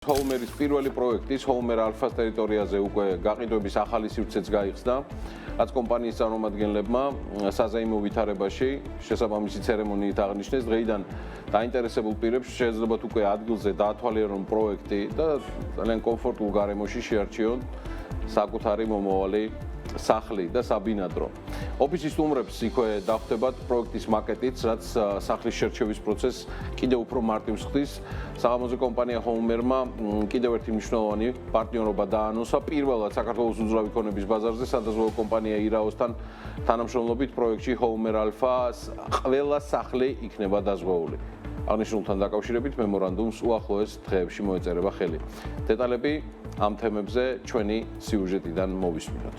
Homer-ის პირველი პროექტის Homer Alpha-ს ტერიტორიაზე უკვე გაყიდვების ახალი სივრცეც გაიხსნა, რაც კომპანიის წარმომადგენლებმა საზეიმო ვითარებაში შესაბამისი ცერემონიით აღნიშნეს. დღეიდან დაინტერესებულ პირებს შეეძლებათ უკვე ადგილზე დაათვალიერონ პროექტი და ძალიან კომფორტულ გარემოში შეარჩიონ საკუთარი მომავალი სახლი და საბინადრო. ოფისის სტუმრებს იქვე დახვდებათ პროექტის მაკეტიც, რაც სახლის შერჩევის პროცესს კიდევ უფრო მარტივს ხდის. საღამოზე კომპანია Homer-მა კიდევ ერთი მნიშვნელოვანი პარტნიორობა დაანონსა პირველად საქართველოს უძრავი ქონების ბაზარზე სადაზღვევო კომპანია ირაოსთან თანამშრომლობით პროექტში Homer Alpha-ს ყველა სახლი იქნება დაზღვეული. აღნიშნულთან დაკავშირებით მემორანდუმს უახლოეს დღეებში მოეწერება ხელი. დეტალები ამ თემებზე ჩვენი სიუჟეტიდან მოვისმინოთ.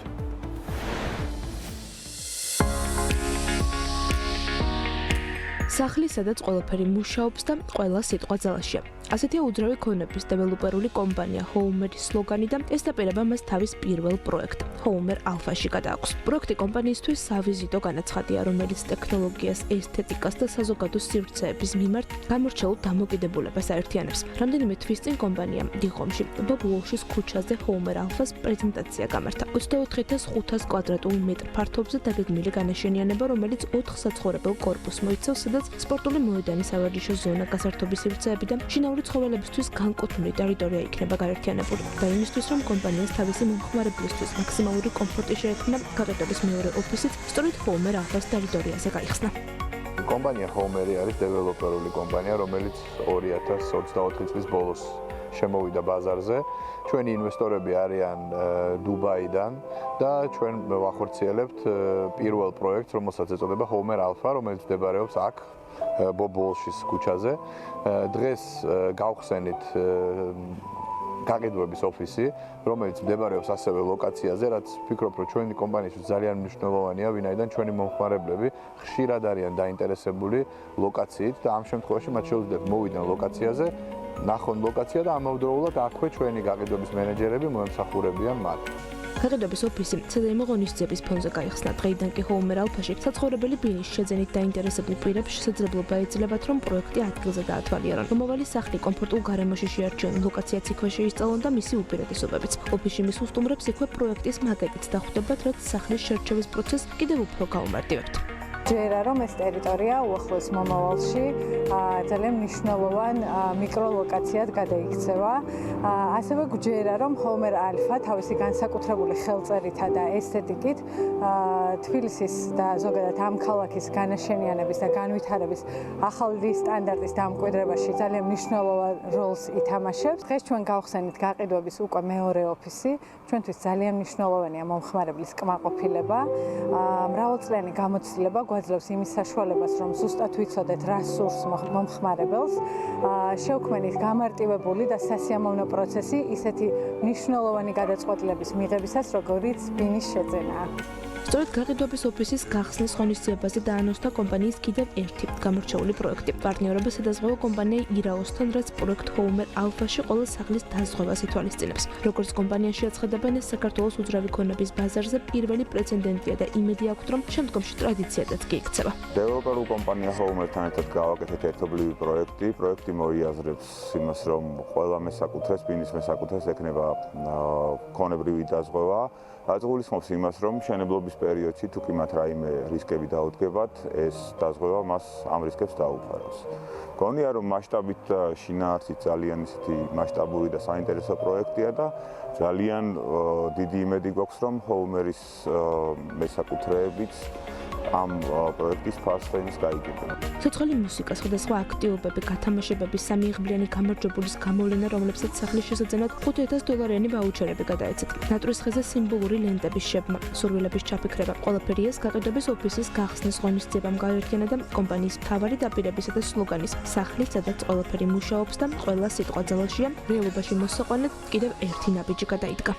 სახლი, სადაც ყველაფერი მუშაობს და ყველა სიტყვა ძალაშია. ასეთია უძრავი ქონების დეველოპერული კომპანია Homer-ის სლოგანი და ეს დაპირება მას თავის პირველ პროექტ Homer Alpha-ში გადააქვს. პროექტი კომპანიისთვის სავიზიტო განაცხადია, რომელიც ტექნოლოგიას, ესთეტიკას და საზოგადო სივრცეების მიმართ გამორჩეულ დამოკიდებულებას აერთიანებს. რამდენიმე თვის წინ კომპანიამ დიღომში, ბობ უოლშის ქუჩაზე Homer Alpha-ს პრეზენტაცია გამართა. 24,500 კვადრატულ მეტრ ფართობზე დაგეგმილი განაშენიანება, რომელიც 4 საცხოვრებელ კორპუსს მოიცავს, სადაც სპორტული მოედანი, სავარჯიშო ზონა, გასართობი სივრცეები და შინაური ცხოველებისთვის განკუთვნილი ტერიტორია იქნება გაერთიანებული. და იმისთვის, რომ კომპანიას თავისი მომხმარებლისთვის მაქსიმალური კომფორტი შეექმნა, გაყიდვების მეორე ოფისიც სწორედ Homer Alpha-s ტერიტორიაზე გაიხსნა. კომპანია Homer-ი არის დეველოპერული კომპანია, რომელიც 2024 წლის ბოლოს შემოვიდა ბაზარზე. ჩვენი ინვესტორები არიან დუბაიდან და ჩვენ ვახორციელებთ პირველ პროექტს, რომელსაც ეწოდება Homer Alpha, რომელიც მდებარეობს აქ ბობ უოლშის ქუჩაზე. დღეს გავხსენით გაყიდვების ოფისი, რომელიც მდებარეობს ასევე ლოკაციაზე, რაც ვფიქრობ, რომ ჩვენი კომპანიისთვის ძალიან მნიშვნელოვანია, ვინაიდან ჩვენი მომხმარებლები ხშირად არიან დაინტერესებული ლოკაციით და ამ შემთხვევაში მათ შეუძლიათ მოვიდნენ ლოკაციაზე, ნახონ ლოკაცია და ამავდროულად აქვე ჩვენი გაყიდვების მენეჯერები მოემსახურებიან მათ. გაყიდვების ოფისი საზეიმო ღონისძიების ფონზე გაიხსნა. დღეიდან კი Homer Alpha-ში საცხოვრებელი ბინის შეძენით დაინტერესებულ პირებს შესაძლებლობა ეძლებათ, რომ პროექტი ადგილზე დაათვალიერონ. მომავალი სახლი კომფორტულ გარემოში შეარჩიონ, ლოკაციაც იქვე შეისწავლონ და მისი უპირატესობებიც. ოფისში მისულ სტუმრებს იქვე პროექტის მაკეტიც დახვდებათ, რაც სახლის შერჩევის პროცესს კიდევ უფრო გაუმარტივებთ. ჯერა რომ ეს ტერიტორია უახლოეს მომავალში ძალიან მნიშვნელოვან მიკროლოკაციად გადაიქცევა. ასევე გვჯერა რომ Homer Alpha თავისი განსაკუთრებული ხელწერითა და ესთეტიკით თბილისის და ზოგადად ამ ქალაქის განაშენიანების და განვითარების ახალი სტანდარტის დამკვიდრებაში ძალიან მნიშვნელოვან როლს ითამაშებს. დღეს ჩვენ გავხსენით გაყიდვების უკვე მეორე ოფისი. ჩვენთვის ძალიან მნიშვნელოვანია მომხმარებლის კმაყოფილება. მრავალწლიანი გამოცდილება გვაძლევს იმის საშუალებას, რომ ზუსტად ვიცოდეთ, რა სურს მომხმარებელს. შევქმნით გამარტივებული და სასიამოვნო პროცესი ისეთი მნიშვნელოვანი გადაწყვეტილების მიღებისას, როგორიც ბინის შეძენაა. სწორედ გაყიდვების ოფისის გახსნის ღონისძიებაზე დაანონსა კომპანიის კიდევ ერთი გამორჩეული პროექტი. პარტნიორობა სადაზღვევო კომპანია ირაოსთან, რაც პროექტ Homer Alpha-ში ყველა სახლის დაზღვევას ითვალისწინებს. როგორც კომპანიაში აცხადებენ, ეს საქართველოს უძრავი ქონების ბაზარზე პირველი პრეცედენტია და იმედი აქვთ, რომ შემდგომში ტრადიციადაც კი იქცევა. დეველოპერული კომპანია Homer-თან ერთად გავაკეთეთ ერთობლივი პროექტი. პროექტი მოიაზრებს იმას, რომ ყველა მესაკუთრეს, ბინის მესაკუთრეს ექნება ქონებრივი დაზღვევა. რაც გულისხმობს იმას, რომ მშენებლობის პერიოდში თუ კი მათ რაიმე რისკები დაუდგებათ, ეს დაზღვევა მას ამ რისკებს დაუფარავს. გონია, რომ მასშტაბით და შინაარსით ძალიან ისეთი მასშტაბური და საინტერესო პროექტია და ძალიან დიდი იმედი გვაქვს, რომ Homer-ის მესაკუთრეებიც ამ პროექტის ფარსხენის გაიგებენ. ცოცხალი მუსიკა, სხვადასხვა აქტივობები, გათამაშებები, სამიიღბლიანი გამარჯვებულის გამოვლენა, რომლებსაც სახლის შესაძენად $5,000 ვაუჩერები გადაეცეთ. ნატურის ხეზე სიმბოლური ლენტების შებმა, სურვილების ჩაფიქრება, ყველაფერი ეს გაყიდვების ოფისის გახსნის ღონისძიებამ გააერთიანა და კომპანიის მთავარი დაპირებისა და სლოგანის სახლის, სადაც ყველაფერი მუშაობს და ყველა სიტყვა ძალაშია, რეალობაში მოსაყვანად კიდევ ერთი ნაბიჯი გადაიდგა.